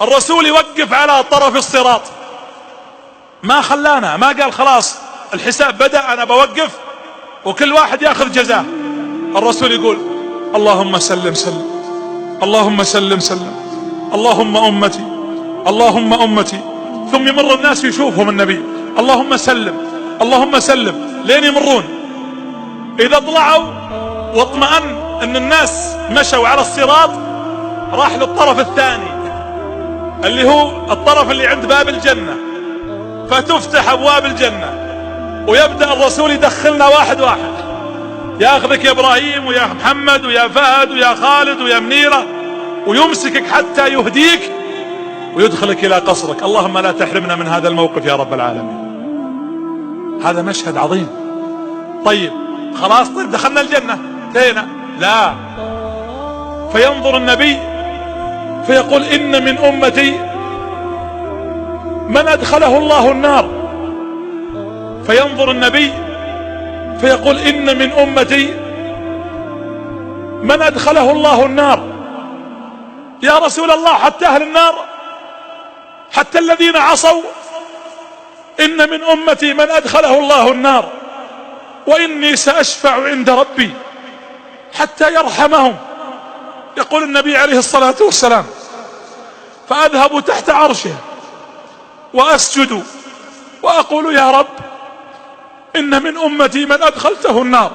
الرسول يوقف على طرف الصراط، ما خلانا، ما قال خلاص الحساب بدأ أنا بوقف وكل واحد ياخذ جزاه. الرسول يقول اللهم سلم سلم، اللهم سلم سلم، اللهم أمتي، اللهم أمتي. ثم يمر الناس يشوفهم النبي اللهم سلم اللهم سلم لين يمرون. إذا طلعوا واطمأن أن الناس مشوا على الصراط راح للطرف الثاني اللي هو الطرف اللي عند باب الجنة، فتفتح أبواب الجنة ويبدأ الرسول يدخلنا واحد واحد، ياخذك يا إبراهيم ويا محمد ويا فهد ويا خالد ويا منيرة، ويمسكك حتى يهديك ويدخلك إلى قصرك. اللهم لا تحرمنا من هذا الموقف يا رب العالمين. هذا مشهد عظيم. طيب خلاص، طيب دخلنا الجنة انتهينا؟ لا، فينظر النبي فيقول إن من أمتي من أدخله الله النار. فينظر النبي فيقول إن من أمتي من أدخله الله النار. يا رسول الله حتى أهل النار، حتى الذين عصوا؟ إن من أمتي من أدخله الله النار وإني سأشفع عند ربي حتى يرحمهم. يقول النبي عليه الصلاة والسلام فأذهب تحت عرشه وأسجد وأقول يا رب إن من أمتي من أدخلته النار،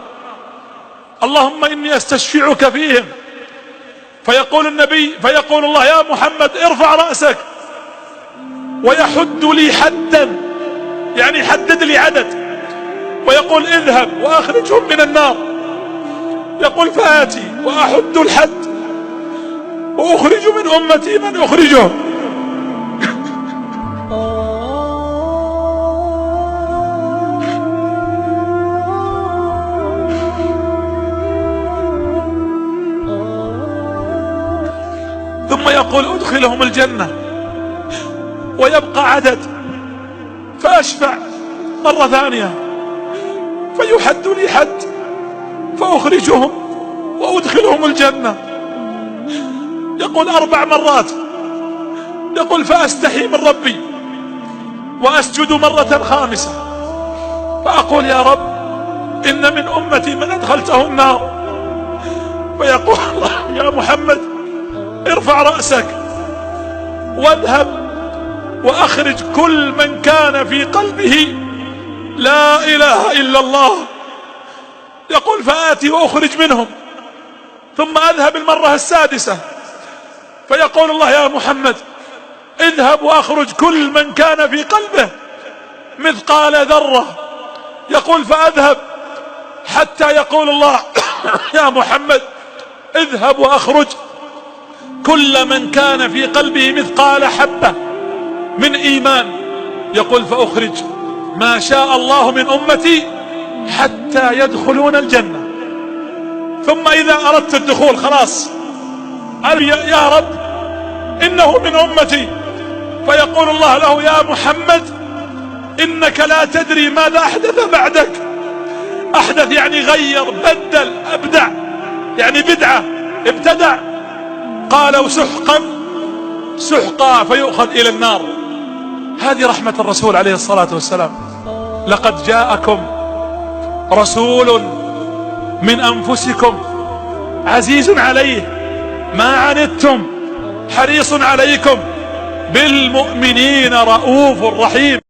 اللهم إني أستشفعك فيهم. فيقول النبي فيقول الله يا محمد ارفع رأسك، ويحد لي حدا، يعني يحدد لي عدد، ويقول اذهب وأخرجهم من النار. يقول فآتي وأحد الحد وأخرج من أمتي من أخرجهم. ثم يقول ادخلهم الجنة ويبقى عدد، فأشفع مرة ثانية فيحد لي حد فأخرجهم وأدخلهم الجنة. يقول 4 مرات. يقول فأستحي من ربي وأسجد مرة خامسة فأقول يا رب إن من أمتي من أدخلته النار. فيقول الله يا محمد ارفع رأسك واذهب وأخرج كل من كان في قلبه لا إله إلا الله. يقول فآتي وأخرج منهم، ثم أذهب المرة السادسة فيقول الله يا محمد اذهب وأخرج كل من كان في قلبه مثقال ذرة. يقول فأذهب حتى يقول الله يا محمد اذهب وأخرج كل من كان في قلبه مثقال حبة من إيمان. يقول فأخرج ما شاء الله من أمتي حتى يدخلون الجنة. ثم إذا أردت الدخول خلاص يا رب إنه من أمتي، فيقول الله له يا محمد إنك لا تدري ماذا أحدث بعدك. أحدث يعني غير، بدل، أبدع، يعني بدعة، ابتدع. قالوا سحقا سحقا فيؤخذ إلى النار. هذه رحمة الرسول عليه الصلاة والسلام. لقد جاءكم رسول من أنفسكم عزيز عليه ما عنتم حريص عليكم بالمؤمنين رؤوف رحيم.